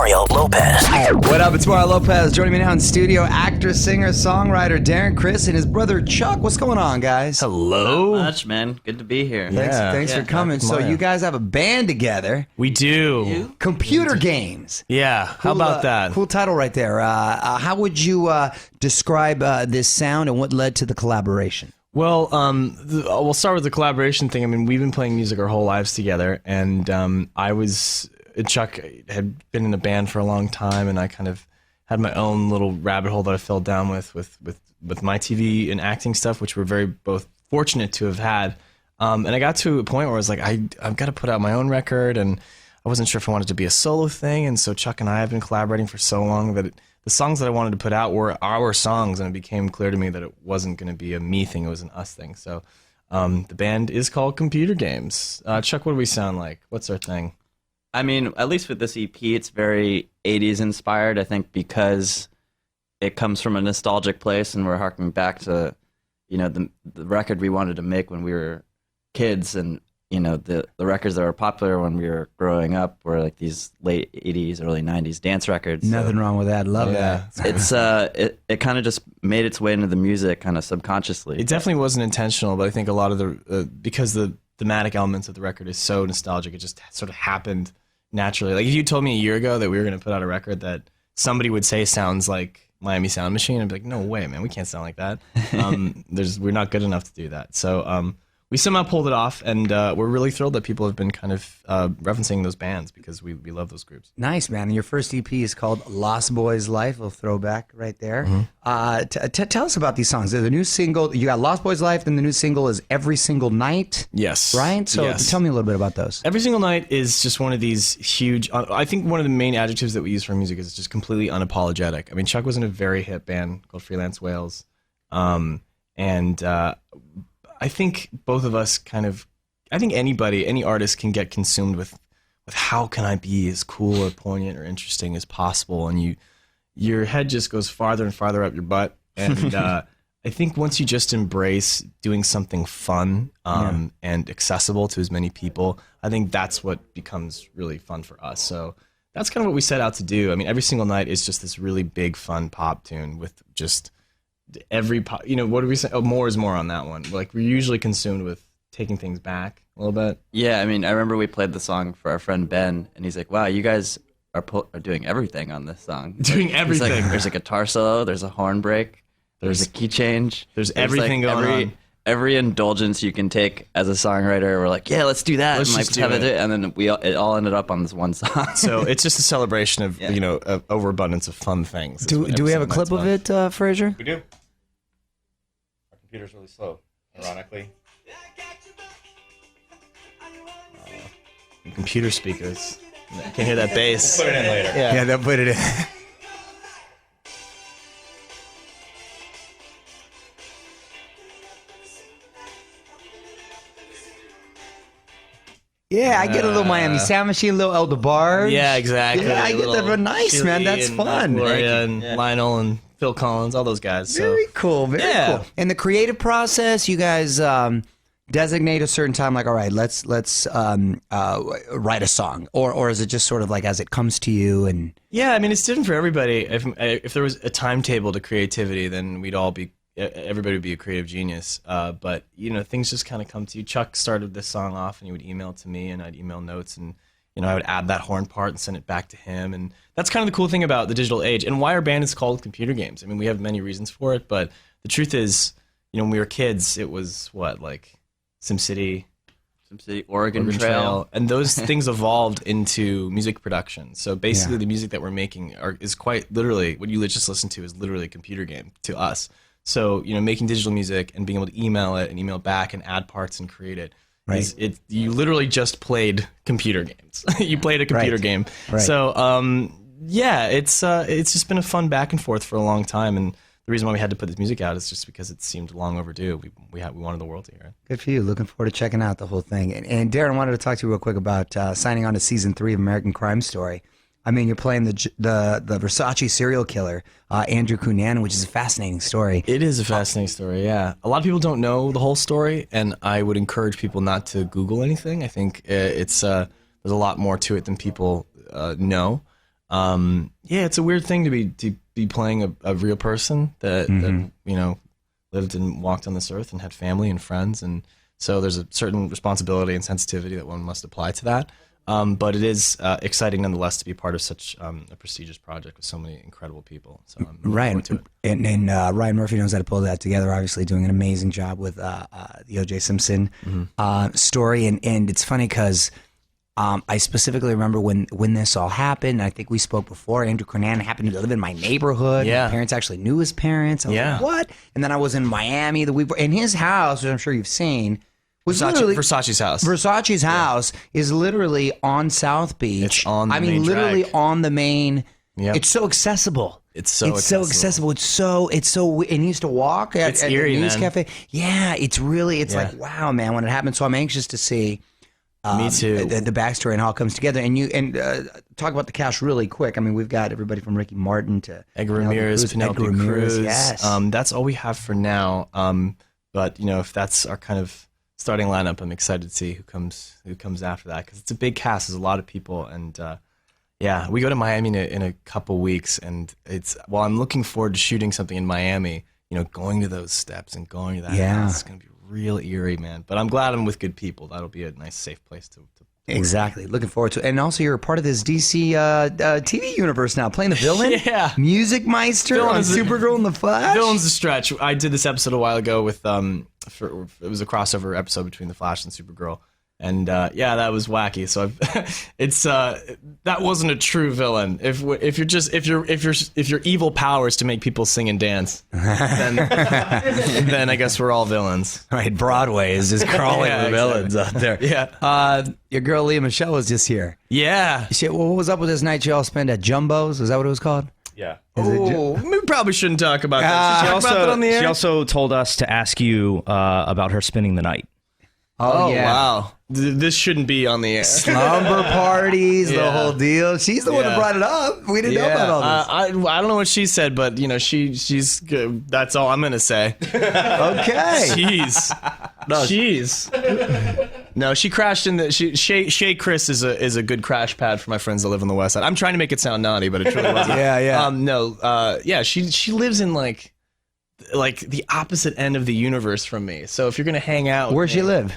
Mario Lopez. What up? It's Mario Lopez. Joining me now in studio, actor, singer, songwriter Darren, Criss, and his brother Chuck. What's going on, guys? Hello. Not much, man. Good to be here. Thanks for coming. So you guys have a band together. We do. Computer games. Yeah. How about that? Cool title right there. How would you describe this sound and what led to the collaboration? Well, we'll start with the collaboration thing. I mean, we've been playing music our whole lives together, and Chuck had been in a band for a long time, and I kind of had my own little rabbit hole that I fell down with my TV and acting stuff, which we're very both fortunate to have had. And I got to a point where I was like, I've got to put out my own record, and I wasn't sure if I wanted it to be a solo thing. And so Chuck and I have been collaborating for so long that the songs that I wanted to put out were our songs, and it became clear to me that it wasn't going to be a me thing, it was an us thing. So the band is called Computer Games. Chuck, what do we sound like? What's our thing? I mean, at least with this EP, it's very 80s inspired, I think, because it comes from a nostalgic place, and we're harking back to, the record we wanted to make when we were kids, and, the records that were popular when we were growing up were like these late 80s, early 90s dance records. Nothing wrong with that. Love that. It's it kind of just made its way into the music kind of subconsciously. It definitely wasn't intentional, but I think a lot of because the thematic elements of the record is so nostalgic, it just sort of happened naturally. Like if you told me a year ago that we were going to put out a record that somebody would say sounds like Miami Sound Machine, I'd be like, no way, man, we can't sound like that. We're not good enough to do that. So we somehow pulled it off, and we're really thrilled that people have been kind of referencing those bands because we love those groups. Nice, man. And your first EP is called Lost Boys Life, a little throwback right there. Mm-hmm. Tell us about these songs. The new single, you got Lost Boys Life, and the new single is Every Single Night. Yes. Right? So tell me a little bit about those. Every Single Night is just one of these huge, I think one of the main adjectives that we use for music is just completely unapologetic. I mean, Chuck was in a very hip band called Freelance Whales, and I think both of us I think any artist can get consumed with how can I be as cool or poignant or interesting as possible, and your head just goes farther and farther up your butt. And I think once you just embrace doing something fun and accessible to as many people, I think that's what becomes really fun for us. So that's kind of what we set out to do. I mean, Every Single Night is just this really big, fun pop tune with just every pop, what do we say? Oh, more is more on that one. Like we're usually consumed with taking things back a little bit. Yeah, I mean, I remember we played the song for our friend Ben, and he's like, "Wow, you guys are doing everything on this song. Doing everything. Like, there's a guitar solo, there's a horn break, there's a key change, there's everything like going on. Every indulgence you can take as a songwriter, we're like, yeah, let's do that. Let's and just like, do it. And then it all ended up on this one song. So it's just a celebration of of overabundance of fun things. Do we have a clip of it, Fraser? We do. Our computer's really slow, ironically. Computer speakers. I can hear that bass. Put it in later. Yeah, they'll put it in. Yeah, I get a little Miami Sound Machine, a little El DeBarge. Yeah, exactly. Yeah, I get that. But nice, man. That's fun. Gloria and Lionel and Phil Collins, all those guys. So. Very cool. Very cool. In the creative process, you guys designate a certain time, like, all right, let's write a song, or is it just sort of like as it comes to you? And yeah, I mean, it's different for everybody. If there was a timetable to creativity, then everybody would be a creative genius. But things just kind of come to you. Chuck started this song off, and he would email to me, and I'd email notes, and I would add that horn part and send it back to him. And that's kind of the cool thing about the digital age, and why our band is called Computer Games. I mean, we have many reasons for it, but the truth is, when we were kids, it was like SimCity, Oregon Trail, and those things evolved into music production. So basically, the music that we're making is quite literally what you just listened to is literally a computer game to us. So, making digital music and being able to email it and email back and add parts and create it. Right. You literally just played computer games. You played a computer game. Right. So, it's just been a fun back and forth for a long time. And the reason why we had to put this music out is just because it seemed long overdue. We wanted the world to hear it. Good for you. Looking forward to checking out the whole thing. And Darren, wanted to talk to you real quick about signing on to season 3 of American Crime Story. I mean, you're playing the Versace serial killer, Andrew Cunanan, which is a fascinating story. It is a fascinating story, yeah. A lot of people don't know the whole story, and I would encourage people not to Google anything. I think there's a lot more to it than people know. Yeah, it's a weird thing to be playing a real person that you know lived and walked on this earth and had family and friends, and so there's a certain responsibility and sensitivity that one must apply to that. But it is exciting nonetheless to be part of such a prestigious project with so many incredible people. So I'm looking forward to it. And Ryan Murphy knows how to pull that together. Obviously, doing an amazing job with the O.J. Simpson story. And it's funny because I specifically remember when this all happened. I think we spoke before. Andrew Cunanan happened to live in my neighborhood. Yeah. My parents actually knew his parents. I was like, what? And then I was in Miami the week before. And his house, which I'm sure you've seen, was literally Versace's house. Versace's house is literally on South Beach. It's on the main literally drag. on the main. Yep. It's so accessible. It's so accessible. It's so. And he used to walk at eerie, the news man. cafe. Yeah, it's like, wow, man, when it happened. So I'm anxious to see. Me too. The backstory and how it comes together. And talk about the cast really quick. I mean, we've got everybody from Ricky Martin to Edgar Ramirez, Penelope Edgar Ramirez, Cruz. yes. That's all we have for now. But you know, if that's our kind of starting lineup, I'm excited to see who comes after that, because it's a big cast. There's a lot of people, and yeah, we go to Miami in a couple weeks, and while I'm looking forward to shooting something in Miami, you know, going to those steps and going to that house, it's gonna be real eerie, man. But I'm glad I'm with good people. That'll be a nice, safe place to Exactly. Looking forward to it. And also, you're a part of this DC TV universe now, playing the villain. Yeah. Music Meister on Supergirl and the Flash. Villain's a stretch. I did this episode a while ago with it was a crossover episode between the Flash and Supergirl, and yeah, that was wacky. So that wasn't a true villain. If your evil power is to make people sing and dance, then I guess we're all villains. Right, Broadway is just crawling with villains out there. Yeah. Your girl Leah Michelle was just here. Yeah. What was up with this night you all spent at Jumbo's? Was that what it was called? Yeah. We probably shouldn't talk about that. Should we talk about that on the air? She also told us to ask you about her spending the night. Oh, wow. This shouldn't be on the air. Slumber parties, the whole deal. She's the one that brought it up. We didn't know about all this. I don't know what she said, but you know, she's good. That's all I'm gonna say. Okay. No, she crashed in the. Shea Criss is a good crash pad for my friends that live on the West Side. I'm trying to make it sound naughty, but it truly wasn't. Yeah. She lives in like the opposite end of the universe from me. So if you're gonna hang out, Where's she live?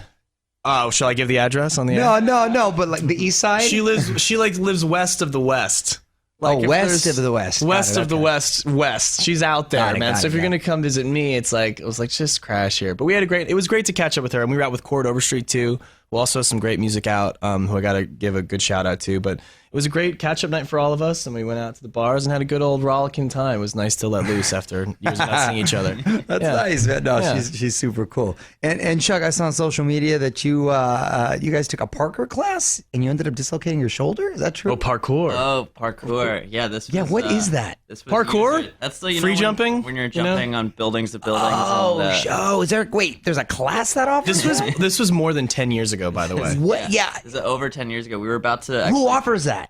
Oh, shall I give the address on the air? No, but like the east side? She lives west of the West. West of the West. West of the West. She's out there, man. So if you're got it. gonna come visit me, it was like just crash here. But it was great to catch up with her, and we were out with Cord Overstreet too. We also have some great music out, who I gotta give a good shout out to. But it was a great catch up night for all of us, and we went out to the bars and had a good old rollicking time. It was nice to let loose after years of not seeing each other. That's nice, man. No, she's super cool. And Chuck, I saw on social media that you guys took a parkour class and you ended up dislocating your shoulder. Is that true? Oh, parkour. Oh, parkour. Yeah, this. Yeah, was, what is that? This was Parkour? That's the Free jumping? when you're You know? jumping on buildings to buildings. Is there? Wait, there's a class that offers This was more than 10 years ago, by the way. What? Yeah. This is over 10 years ago. We were about to. Who offers that?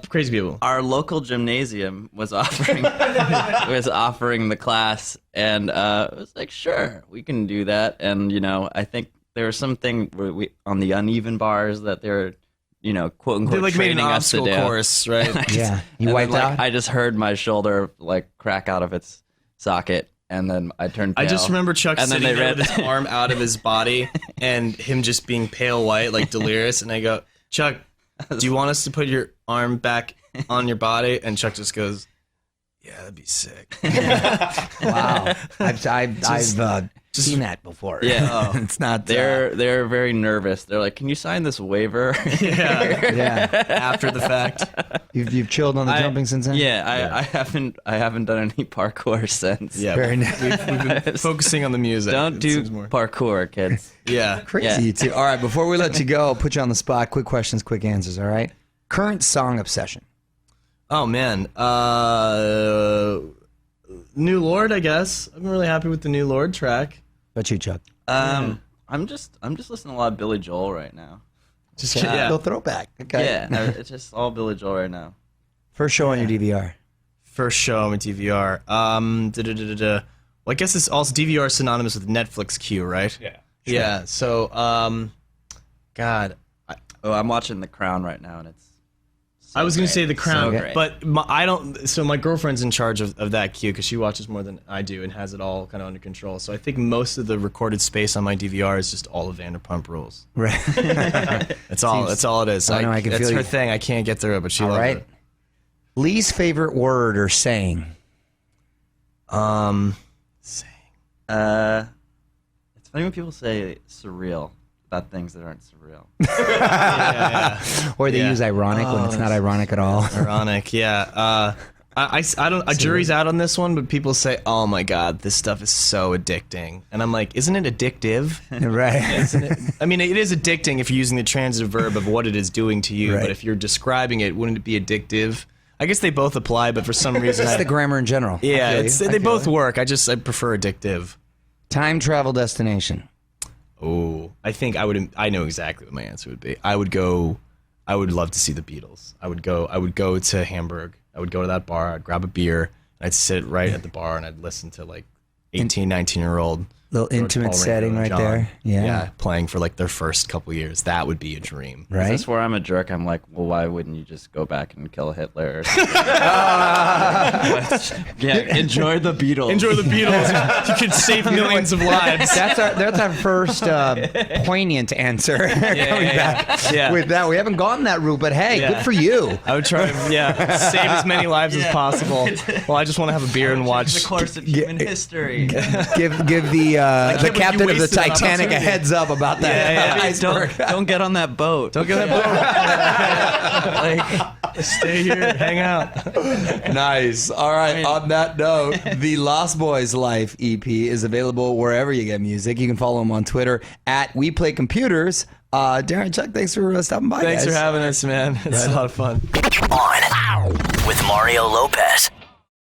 Crazy people. Our local gymnasium was offering the class, and it was like, sure, we can do that. And you know, I think there was something where on the uneven bars that they're, you know, quote unquote, They like made an training us to obstacle do. course, right? Yeah. You And wiped then, out? I just heard my shoulder like crack out of its socket, and then I turned pale. I just remember Chuck And then sitting they there ran- with his arm out of his body and him just being pale white, like delirious. And I go, Chuck, do you want us to put your arm back on your body? And Chuck just goes, yeah, that'd be sick. Wow. I've seen that before. Yeah. It's not. They're very nervous. They're like, "Can you sign this waiver?" Yeah. After the fact. You've chilled on the jumping since then. I haven't done any parkour since. Yeah, Very nice. we've been focusing on the music. Don't It do seems more. parkour, kids. Yeah. Crazy, Yeah. you two. All right, before we let you go, I'll put you on the spot. Quick questions, quick answers. All right. Current song obsession. Oh man, New Lord, I guess. I'm really happy with the New Lord track. What you, Chuck? I'm just listening to a lot of Billy Joel right now. Just Little throwback. Okay. Yeah, no, it's just all Billy Joel right now. First show on your DVR. First show on DVR. Well, I guess it's also DVR synonymous with Netflix queue, right? Yeah. Yeah. So, God, Oh, I'm watching The Crown right now, and it's I was going to say The Crown, great. but I don't. So my girlfriend's in charge of that queue because she watches more than I do and has it all kind of under control. So I think most of the recorded space on my DVR is just all of Vanderpump Rules. Right. That's all. That's all it is. I know, I can that's feel her you. thing. I can't get through it, but she All loves right. it. Least favorite word or saying? Saying. It's funny when people say surreal about things that aren't surreal. Or they Yeah. use ironic when it's not ironic at all. Ironic, yeah. I don't. A jury's out on this one, but people say, "Oh my God, this stuff is so addicting," and I'm like, "Isn't it addictive?" Right. Isn't it? I mean, it is addicting if you're using the transitive verb of what it is doing to you. Right. But if you're describing it, wouldn't it be addictive? I guess they both apply, but for some reason, It's the grammar in general. yeah, I feel you. I they feel both you. work. I prefer addictive. Time travel destination. Oh, I think I would. I know exactly what my answer would be. I would love to see the Beatles. I would go to Hamburg. I would go to that bar. I'd grab a beer. And I'd sit right at the bar and I'd listen to like 18, 19-year-old. Little George intimate Paul, setting Ringo, right John. there. Yeah. Yeah, playing for like their first couple years. That would be a dream. Right. Is this where I'm a jerk? I'm like, well, why wouldn't you just go back and kill Hitler? Or something? Yeah, enjoy the Beatles. Enjoy the Beatles. You could save millions of lives. That's our first poignant answer. Coming back Yeah. with that. We haven't gone that route, but hey, Yeah. good for you. I would try to save as many lives as possible. Well, I just want to have a beer and watch. the course of human history. Give the can't believe captain you of the wasted that Titanic a opportunity. heads up about that iceberg. Don't get on that boat. Don't get that boat. Stay here, hang out. Nice. All right. On that note, the Lost Boys Life EP is available wherever you get music. You can follow them on Twitter at We Play Computers. Darren, Chuck, thanks for stopping by. Thanks guys. for having us, man. It's a lot of fun. On with Mario Lopez.